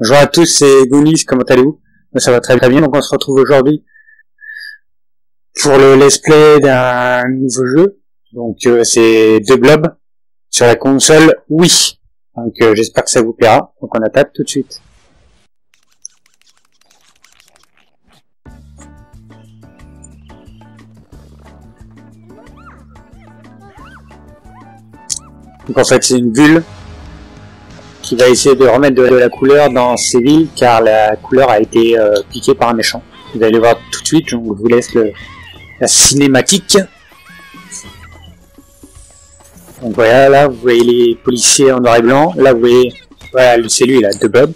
Bonjour à tous, c'est Gounis, comment allez-vous? Ça va très bien, donc on se retrouve aujourd'hui pour le let's play d'un nouveau jeu. Donc c'est The Blob sur la console Wii. Donc j'espère que ça vous plaira, donc on attaque tout de suite. Donc en fait c'est une bulle qui va essayer de remettre de la couleur dans ces villes car la couleur a été piquée par un méchant. Vous allez voir tout de suite, donc je vous laisse la cinématique. Donc voilà, là vous voyez les policiers en noir et blanc, là vous voyez, voilà c'est lui là, The Blob,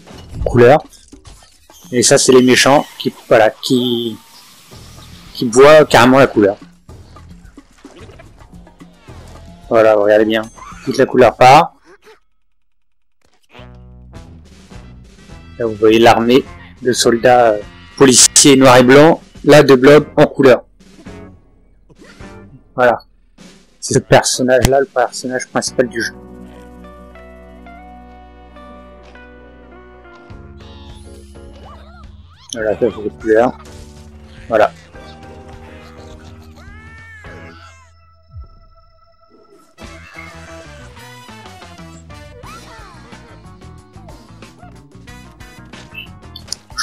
couleur. Et ça c'est les méchants qui, voilà, qui voient carrément la couleur. Voilà, regardez bien, toute la couleur part. Là, vous voyez l'armée de soldats policiers noirs et blancs. Là, The Blob en couleur. Voilà. C'est ce personnage-là, le personnage principal du jeu. Voilà, ça c'est les couleurs. Voilà.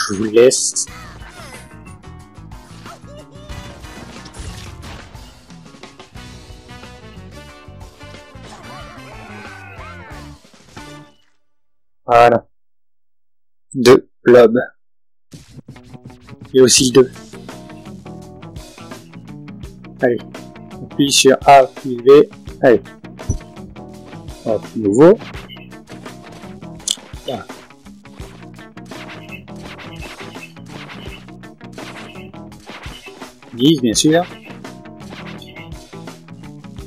Je vous laisse. Voilà. The Blob. Et aussi 2. Allez. On appuie sur A puis V. Allez. Hop, nouveau. Voilà. Bien sûr.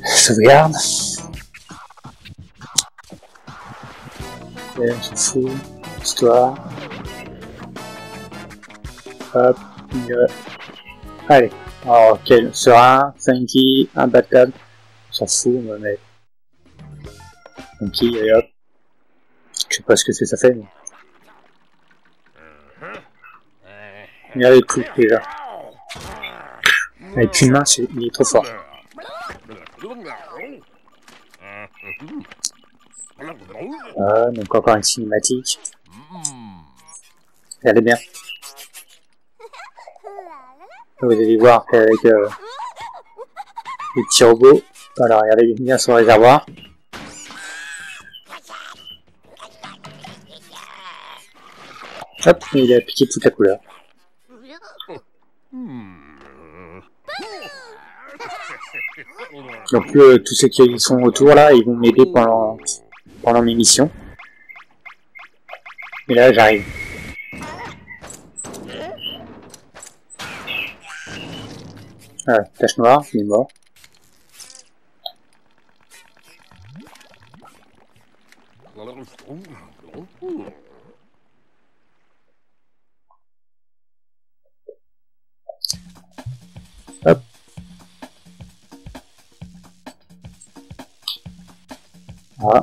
Sauvegarde. On s'en fout. Histoire. Hop. Allez. Alors, quel sera Funky, imbattable. On s'en fout, on va mettre Funky et hop. Je sais pas ce que ça fait. Mais... regardez le coup déjà. Avec une main, il est trop fort. Ah, donc encore une cinématique. Regardez bien. Vous allez voir qu'avec les petits robots, voilà, regardez bien son réservoir. Hop, il a piqué toute la couleur. Donc tous ceux qui sont autour là, ils vont m'aider pendant mes missions. Et là j'arrive. Ah, tache noire, il est mort. Hop. Voilà.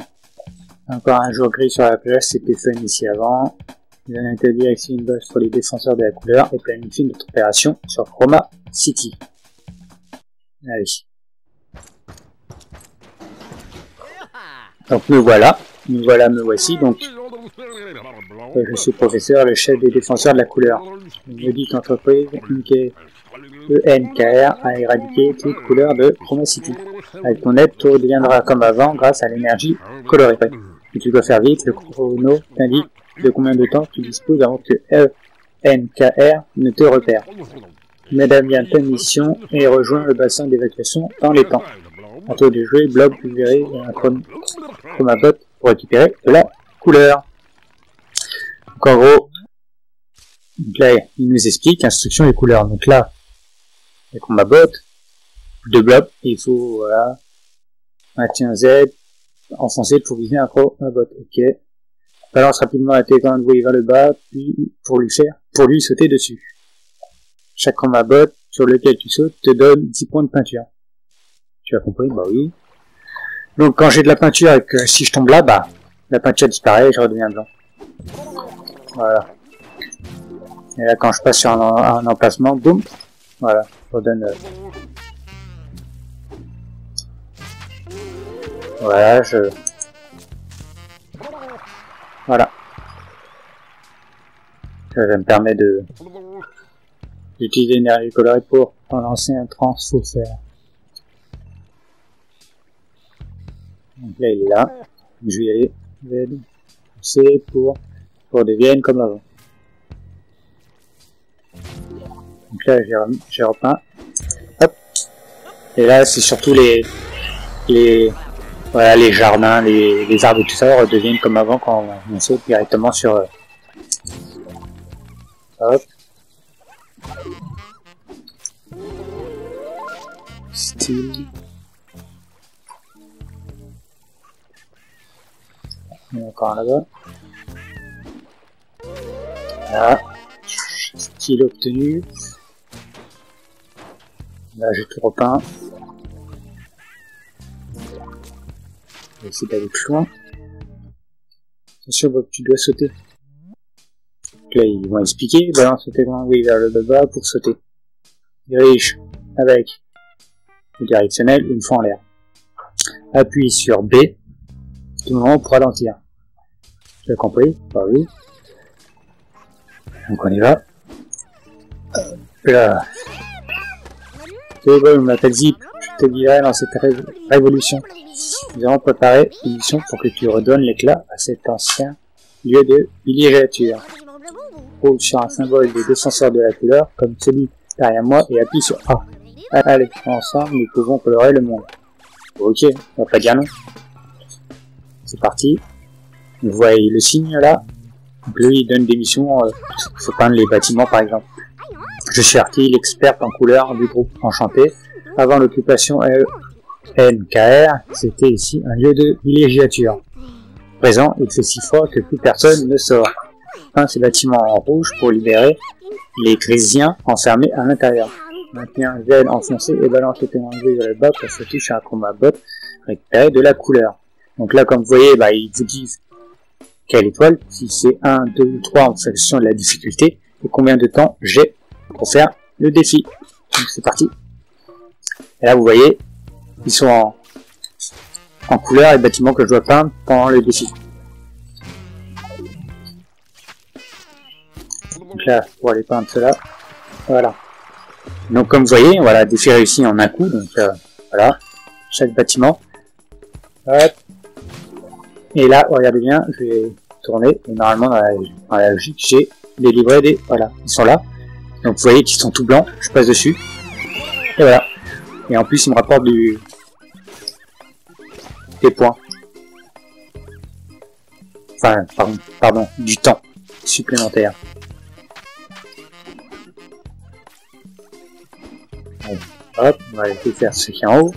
Encore un jour gris sur la plage, c'était fun ici avant. Nous allons établir ici une base pour les défenseurs de la couleur et planifier notre opération sur Chroma City. Allez. Donc me voilà, me voici. Donc je suis professeur, le chef des défenseurs de la couleur. Une maudite entreprise ENKR a éradiqué toute couleur de Chroma City. Avec ton aide, tout redeviendra comme avant grâce à l'énergie colorée. Et tu dois faire vite, le chrono t'indique de combien de temps tu disposes avant que ENKR ne te repère. M'aide bien ta mission et rejoins le bassin d'évacuation dans les temps. À toi de jouer, Blob, vous verrez un chromabot pour récupérer de la couleur. Donc en gros, donc là il nous explique instruction et couleurs. Donc là, le chromabot, de Blob, il faut voilà, maintien Z, enfoncer pour viser un chromabot. Ok. Balance rapidement la télécommande vers le bas, puis pour lui sauter dessus. Chaque chromabot sur lequel tu sautes te donne 10 points de peinture. Tu as compris? Bah oui. Donc quand j'ai de la peinture et que si je tombe là, bah la peinture disparaît et je redeviens blanc. Voilà. Et là, quand je passe sur un emplacement, boum, voilà, je redonne. Voilà, voilà. Ça me permet d'utiliser l'énergie colorée pour lancer un transfert. Donc là, il est là. Je vais y aller. Z, C pour devienne comme avant. Donc là, j'ai repeint. Hop. Et là, c'est surtout voilà, les jardins, les arbres et tout ça redeviennent comme avant quand on saute directement sur. Hop. Style. Il y en a encore là-bas. Là. Style obtenu. Là, j'ai tout repeint. Je vais essayer d'aller plus loin. Attention, Bob, tu dois sauter. Donc là, ils vont expliquer. Balance tes mains, oui, vers le bas pour sauter. Dirige avec le directionnel une fois en l'air. Appuie sur B tout le moment pour ralentir. Tu as compris? Bah oui. Donc on y va. Là. C'est bon, on m'appelle Zip. Je te guiderai dans cette révolution. Nous avons préparé une mission pour que tu redonnes l'éclat à cet ancien lieu de villégiature. Roule sur un symbole des défenseurs de la couleur, comme celui derrière moi, et appuie sur A. Allez, ensemble, nous pouvons colorer le monde. Ok, on va pas dire non. C'est parti. Vous voyez le signe là. Donc lui, il donne des missions. Faut peindre les bâtiments par exemple. Je suis Artie, l'experte en couleur du groupe Enchanté. Avant l'occupation NKR, c'était ici un lieu de villégiature. Présent, il fait si froid que plus personne ne sort. Peint ces bâtiments en rouge pour libérer les Grisiens enfermés à l'intérieur. Maintiens Z enfoncé et balance tes mains vers le bas pour se toucher à un combat bot, récupérer de la couleur. Donc là, comme vous voyez, bah, ils vous disent quelle étoile, si c'est 1, 2 ou 3 en fonction de la difficulté, et combien de temps j'ai pour faire le défi. Donc c'est parti. Et là, vous voyez, ils sont en couleur les bâtiments que je dois peindre pendant le défi. Donc là, pour aller peindre cela, voilà. Donc comme vous voyez, voilà, défi réussi en un coup, donc voilà, chaque bâtiment. Hop. Et là, regardez bien, je vais tourner, et normalement dans la logique, j'ai les livrets des... Voilà, ils sont là. Donc vous voyez qu'ils sont tout blancs, je passe dessus. Et voilà. Et en plus, il me rapporte des points. Enfin, pardon, du temps supplémentaire. Bon, hop, on va aller faire ce qui est en haut.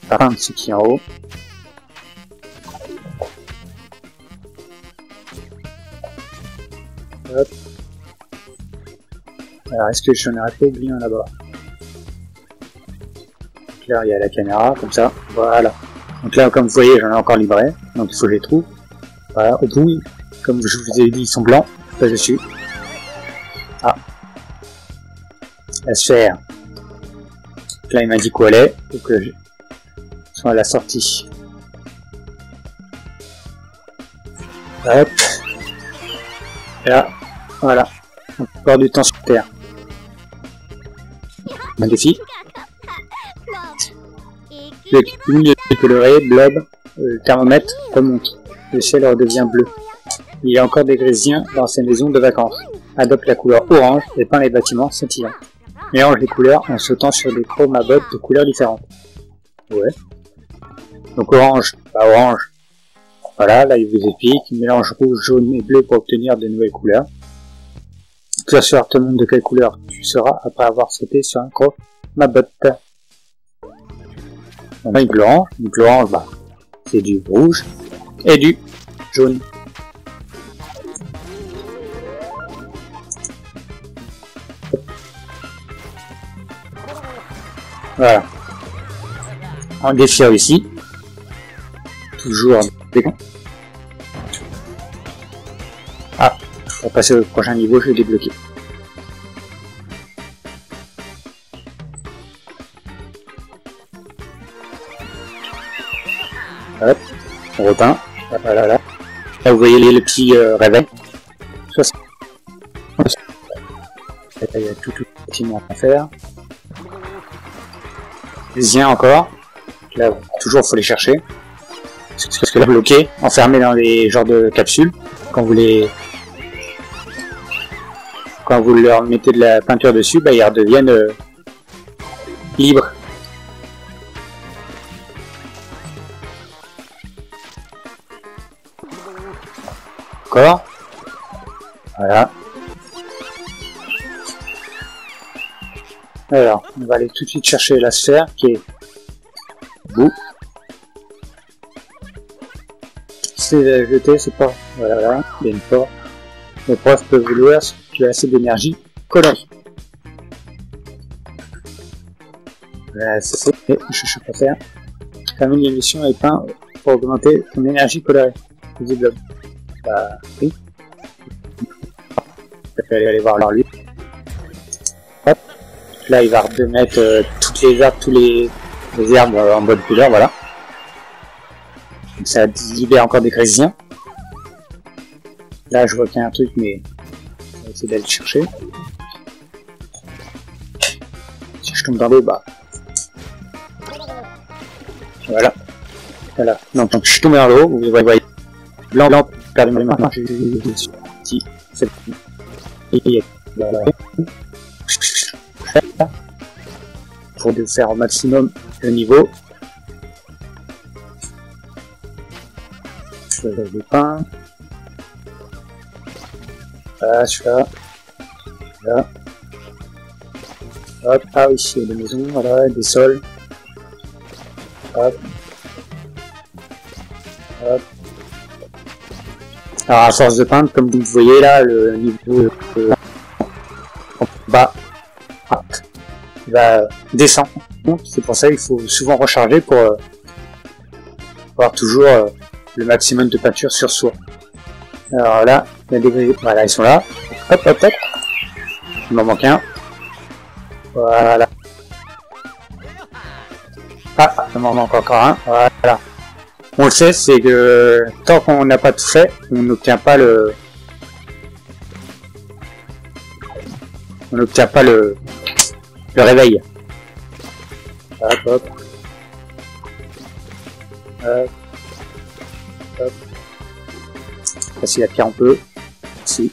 Peindre ce qui est en haut. Hop. Alors, est-ce que je n'en aurais pas oublié un là-bas? Donc là, il y a la caméra, comme ça. Voilà. Donc là, comme vous voyez, j'en ai encore livré. Donc il faut que je les trouve. Voilà, au bout, comme je vous ai dit, ils sont blancs. Je passe dessus. Ah. La sphère. Donc là, il m'a dit où elle est. Il faut que je sois à la sortie. Hop. Et là, voilà. Encore du temps sur Terre. Un défi. Le milieu est coloré, blob, le thermomètre remonte. Le ciel redevient bleu. Il y a encore des Grisiens dans ces maisons de vacances. Adopte la couleur orange et peint les bâtiments scintillants. Mélange les couleurs en sautant sur des chromabots de couleurs différentes. Ouais. Donc orange, bah orange. Voilà, là il vous explique. Mélange rouge, jaune et bleu pour obtenir de nouvelles couleurs. Curseur te montre de quelle couleur tu seras après avoir sauté sur un chromabot. Donc là, l'orange, bah, c'est du rouge et du jaune. Voilà. En défi réussi. Toujours des... Ah, Pour passer au prochain niveau, je vais débloquer. Hop, on repeint. Voilà, là. Là, vous voyez le petit réveil. Là, il y a tout le bâtiment à faire. Les liens encore. Là, toujours, faut les chercher. Parce que là, bloqués, enfermés dans des genres de capsules. Quand vous leur mettez de la peinture dessus, bah, ils redeviennent libres. Encore. Voilà. Alors, on va aller tout de suite chercher la sphère qui est bout. C'est jeté, c'est pas. Voilà, il y a une porte. Les profs peuvent l'ouvrir si tu as assez d'énergie colorée. Voilà, c'est ça. Je peux pas faire. Termine l'émission et peint pour augmenter ton énergie colorée. Visible. Bah, oui. Je vais aller voir leur lieu. Hop. Là, il va remettre toutes les herbes, tous les herbes en bonne couleur, voilà. Donc ça libère encore des crésiens. Là, je vois qu'il y a un truc, mais on va essayer d'aller le chercher. Si je tombe dans l'eau, bah... Voilà. Voilà. Non, donc je suis tombé dans l'eau, vous voyez. Blanc, blanc, perdu ma main. Si, c'est bon. Et voilà. Pour faire au maximum le niveau. Je vais le pain. Voilà, celui-là. Là. Hop, ah oui, il y a des maisons, voilà, des sols. Hop. Hop. Alors à force de peindre, comme vous voyez là, le niveau en bas va descendre. C'est pour ça qu'il faut souvent recharger pour avoir toujours le maximum de peinture sur soi. Alors là, il y a des... Voilà, ils sont là. Hop, hop, hop. Il m'en manque un. Voilà. Ah, il m'en manque encore un. Voilà. On le sait, c'est que tant qu'on n'a pas tout fait, on n'obtient pas le... On n'obtient pas le réveil. Hop, hop. Hop. Hop. Passer la pierre un peu. Ici.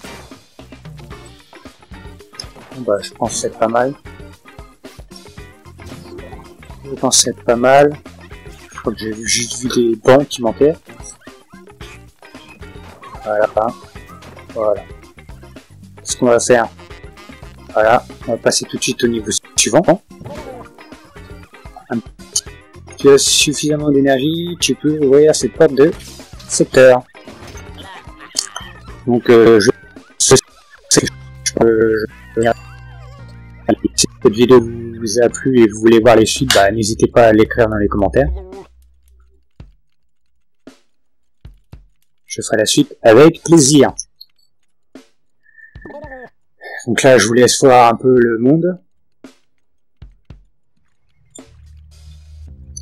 Bon, bah, je pense que c'est pas mal. Je pense que c'est pas mal. Je crois que j'ai juste vu des bancs qui manquaient. Voilà. Voilà. Ce qu'on va faire. Voilà. On va passer tout de suite au niveau suivant. Tu as suffisamment d'énergie, tu peux ouvrir cette porte de secteur. Donc, si cette vidéo vous a plu et vous voulez voir les suites, bah, n'hésitez pas à l'écrire dans les commentaires. Je ferai la suite avec plaisir. Donc là, je vous laisse voir un peu le monde.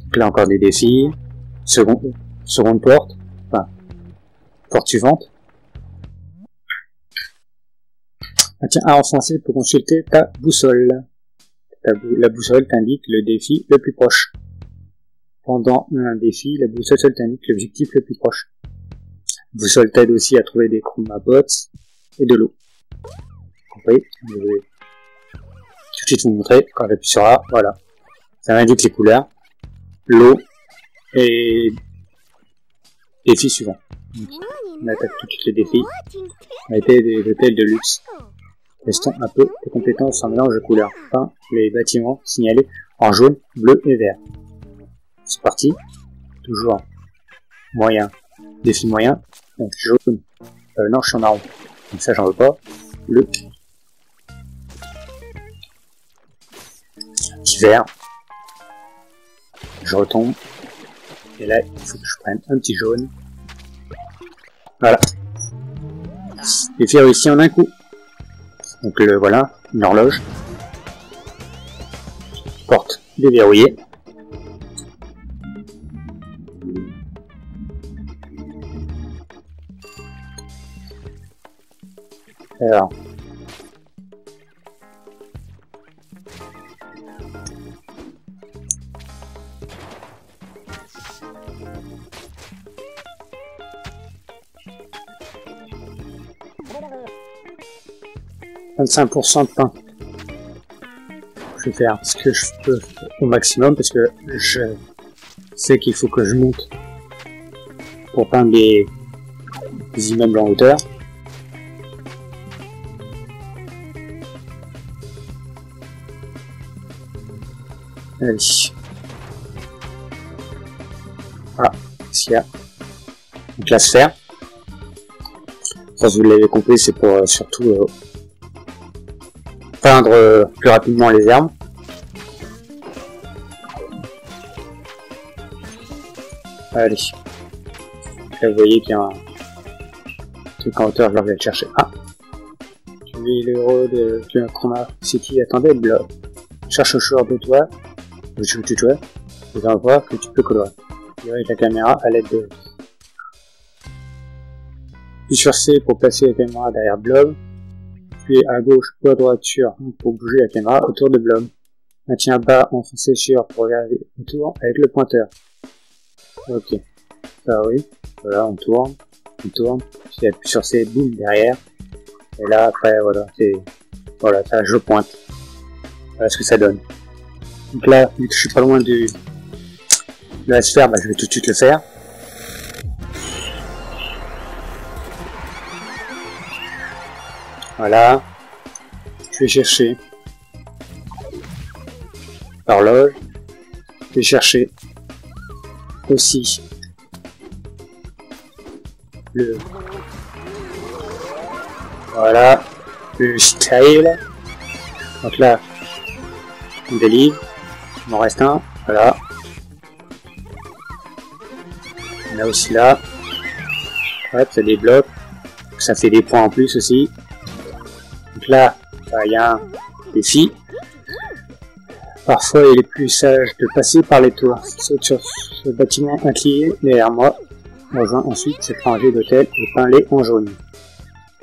Donc là, encore des défis. Seconde porte. Enfin, porte suivante. Ah, tiens, en français, pour consulter ta boussole. La boussole t'indique le défi le plus proche. Pendant un défi, la boussole t'indique l'objectif le plus proche. La boussole t'aide aussi à trouver des chromabots et de l'eau. Compris? Je vais tout de suite vous montrer quand j'appuie sur A. Voilà. Ça m'indique les couleurs, l'eau et défi suivant. Donc, on attaque tout de suite les défis. On a été des hôtels de luxe. Testons un peu tes compétences en mélange de couleurs. Peint les bâtiments signalés en jaune, bleu et vert. C'est parti. Toujours moyen. Défi moyen. Donc jaune. Non, je suis en marron. Donc ça, j'en veux pas. Bleu. Petit vert. Je retombe. Et là, il faut que je prenne un petit jaune. Voilà. et faire ici en un coup. Donc voilà, une horloge. Porte déverrouillée. Alors. « 25% de pain. » Je vais faire ce que je peux au maximum parce que je sais qu'il faut que je monte pour peindre des immeubles en hauteur. Allez. Voilà, ici il y a donc la sphère. Ça, vous l'avez compris, c'est pour surtout peindre plus rapidement les herbes. Allez. Là, vous voyez qu'il y a un truc en hauteur, je vais le chercher. Ah. Tu vis l'euro de Chroma City, attendez, bloc. Cherche au joueur de toi. Tu vois, tu vas voir que tu peux colorer. Avec la caméra à l'aide de... Puis sur C pour placer la caméra derrière Blob. Puis à gauche ou à droite sur pour bouger la caméra autour de Blob. Maintiens bas enfoncé sur pour regarder autour avec le pointeur. Ok. Ça oui. Voilà, on tourne. Puis appuie sur C, boum, derrière. Et là après voilà, c'est... Voilà, ça je pointe. Voilà ce que ça donne. Donc là, vu que je suis pas loin de la sphère, bah, je vais tout de suite le faire. Voilà. Je vais chercher l'horloge. Je vais chercher aussi le... Voilà. Le style. Donc là, on délivre. Il m'en reste un. Voilà. On a aussi là. Hop, ça débloque. Ça fait des points en plus aussi. Donc là, il y a un défi. Parfois, il est plus sage de passer par les tours. Saute sur ce bâtiment incliné derrière moi. Rejoins ensuite cette rangée d'hôtels et peins-les en jaune.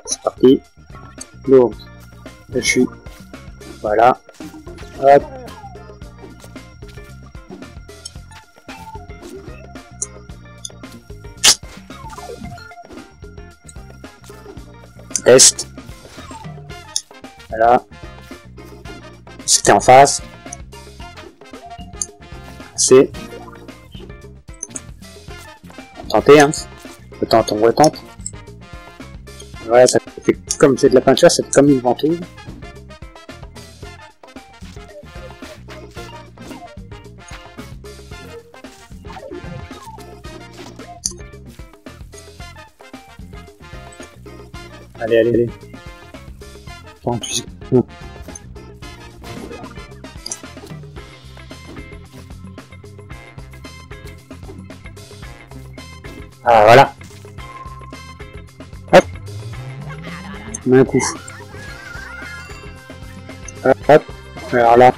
C'est parti. Lourde. Je suis. Voilà. Hop. Test. Voilà. C'était en face. C'est. Tenter, hein. Retente, on retente. Ouais, ça fait comme c'est de la peinture, c'est comme une ventouse. Allez, allez, allez. 38 secondes. Ah, voilà. Hop. Un coup. Hop. Alors là.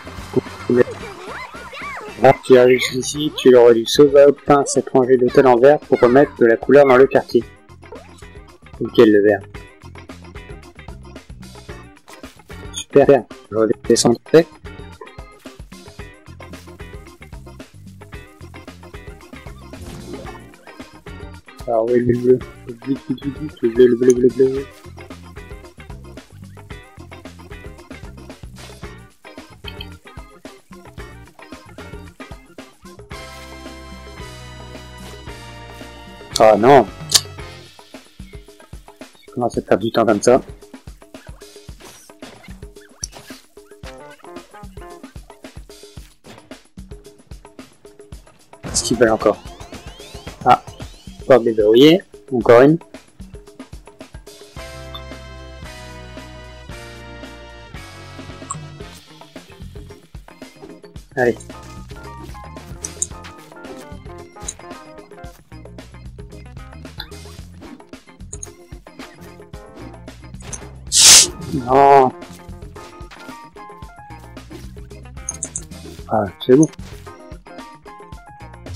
Là, tu arrives ici, tu leur du sauve peint cette rangée d'hôtels en vert pour remettre de la couleur dans le quartier. Nickel le vert. Super. Je redescends. Alors oui, le bleu. Le bleu. Ah non. Je commence à perdre du temps comme ça. Qu'est-ce qu'ils veulent encore? Ah. Porte déverrouillée, encore une. Allez. Ah, c'est bon.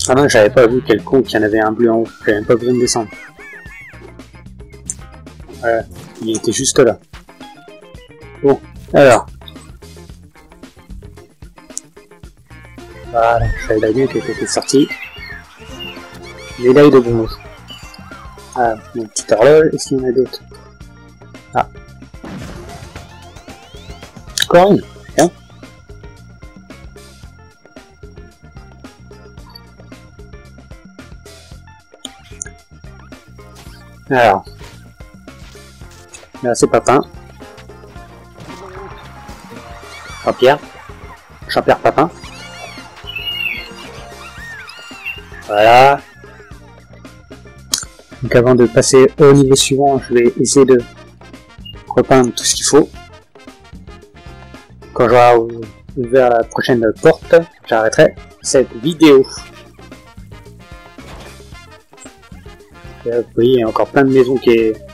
Ah non, j'avais pas vu quel con qu'il y en avait un bleu en haut. J'avais même pas besoin de descendre. Voilà, il était juste là. Bon, alors. Voilà, j'avais vu qu'elle était sortie. Médaille de bronze. Ah, mon petite horloge, est-ce qu'il y en a d'autres? Ah. Encore une, hein? Alors. Là, c'est Papin. Jean-Pierre. Jean-Pierre Papin. Voilà. Donc avant de passer au niveau suivant, je vais essayer de repeindre tout ce qu'il faut. Quand j'aurai ouvert la prochaine porte, j'arrêterai cette vidéo. Et là, vous voyez, il y a encore plein de maisons qui est...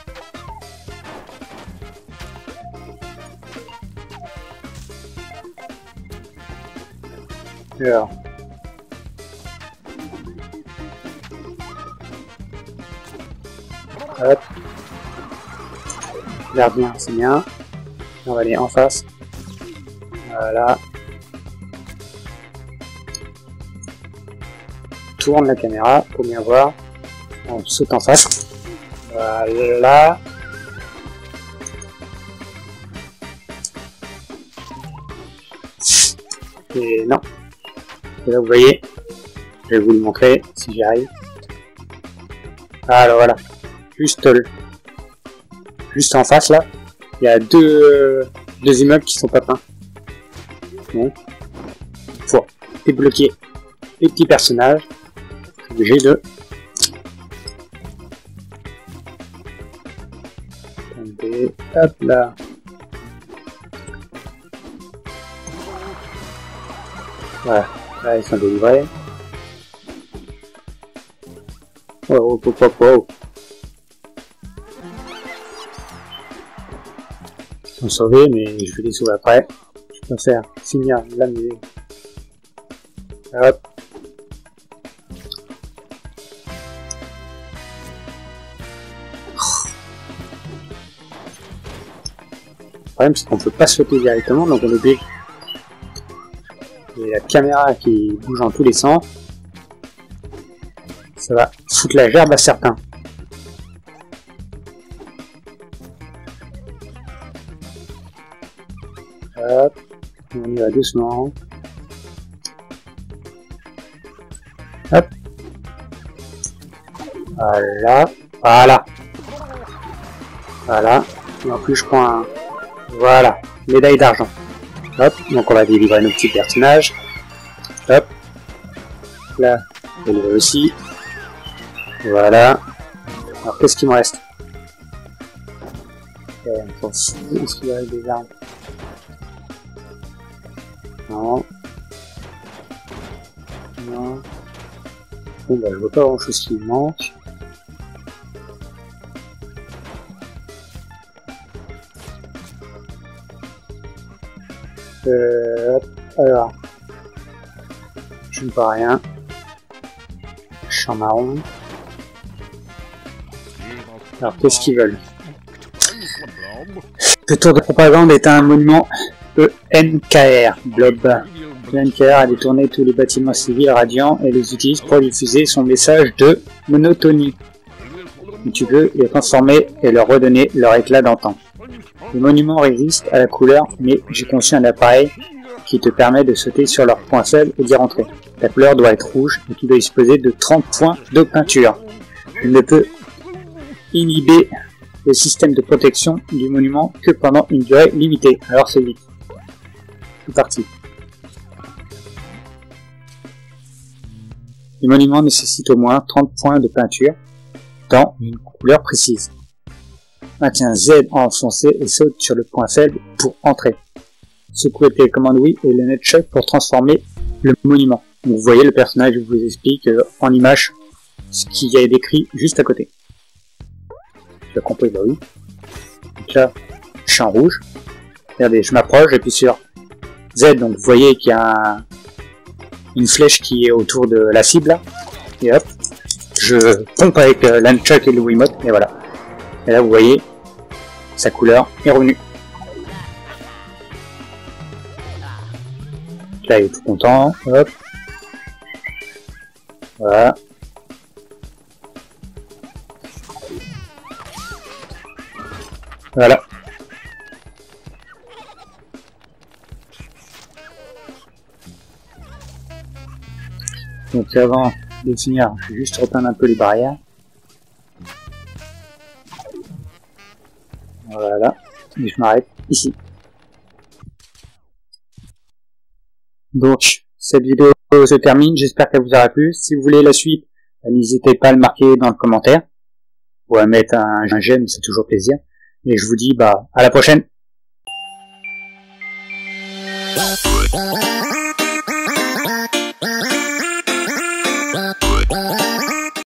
Alors... Hop. Regarde bien, c'est bien. On va aller en face. Voilà. Tourne la caméra pour bien voir. On saute en face. Voilà. Et non. Et là vous voyez. Je vais vous le montrer si j'y arrive. Alors voilà. Juste en face là, il y a deux immeubles qui sont pas peints. Donc, faut débloquer les petits personnages. Je suis obligé de hop là. Voilà, là ils sont délivrés. Oh, oh, oh, oh. Ils sont sauvés, mais je vais les sauver après. Je préfère finir la musique. Hop. Le problème, c'est qu'on peut pas sauter directement, donc on est obligé. Et la caméra qui bouge en tous les sens. Ça va foutre la gerbe à certains. Hop, on y va doucement. Hop. Voilà. Voilà. Voilà. Et en plus, je prends un... Voilà. Médaille d'argent. Hop. Donc, on va délivrer nos petits personnages. Hop. Là, on délivre aussi. Voilà. Alors, qu'est-ce qu'il me reste? On s'en fout. Est-ce qu'il y a des armes? Non. Non. Bon bah je vois pas grand chose qui me manque. Alors. Je ne vois rien. Champ marron. Alors qu'est-ce qu'ils veulent? Le tour de propagande est un monument ENKR, Blob. ENKR a détourné tous les bâtiments civils radiants et les utilise pour diffuser son message de monotonie. Tu peux les transformer et leur redonner leur éclat d'antan. Les monuments résistent à la couleur, mais j'ai conçu un appareil qui te permet de sauter sur leurs points faibles et d'y rentrer. La couleur doit être rouge et tu dois disposer de 30 points de peinture. Il ne peut inhiber le système de protection du monument que pendant une durée limitée. Alors c'est vite. C'est parti. Le monument nécessite au moins 30 points de peinture dans une couleur précise. Maintiens Z enfoncé et saute sur le point faible pour entrer. Secouez le télécommande Wii et le nunchuck pour transformer le monument. Donc vous voyez le personnage, je vous explique en image ce qu'il y a décrit juste à côté. Tu as compris, bah oui. Donc là, je suis en rouge. Regardez, je m'approche, j'appuie sur Z, donc vous voyez qu'il y a une flèche qui est autour de la cible là, et hop, je pompe avec l'Unchuck et le Wiimote, et voilà. Et là vous voyez, sa couleur est revenue. Là il est tout content, hop. Voilà. Voilà. Donc avant de finir, je vais juste repeindre un peu les barrières. Voilà. Et je m'arrête ici. Donc, cette vidéo se termine. J'espère qu'elle vous aura plu. Si vous voulez la suite, n'hésitez pas à le marquer dans le commentaire. Ou à mettre un j'aime, c'est toujours plaisir. Et je vous dis, à la prochaine.